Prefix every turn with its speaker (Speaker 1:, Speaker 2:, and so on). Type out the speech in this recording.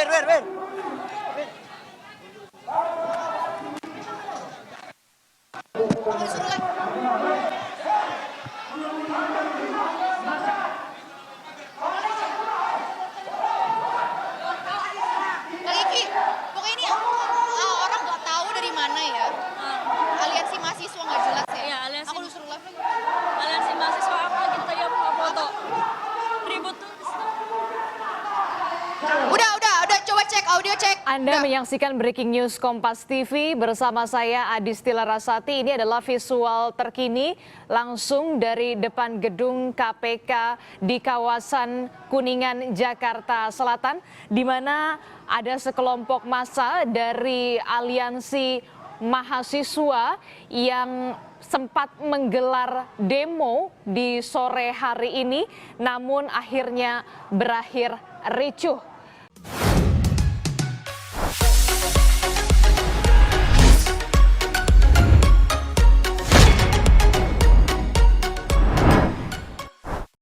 Speaker 1: Win.
Speaker 2: Pokoknya ini orang nggak tahu dari mana ya. Aliansi mahasiswa nggak jelas ya.
Speaker 3: Iya, aliansi.
Speaker 2: Aku disuruh live.
Speaker 3: Aliansi mahasiswa apa kita yang mau foto? Ribut tuh.
Speaker 2: Udah, coba cek audio cek.
Speaker 4: Anda menyaksikan Breaking News Kompas TV bersama saya Adistila Rasati. Ini adalah visual terkini langsung dari depan gedung KPK di kawasan Kuningan, Jakarta Selatan, di mana ada sekelompok massa dari aliansi mahasiswa yang sempat menggelar demo di sore hari ini, namun akhirnya berakhir ricuh.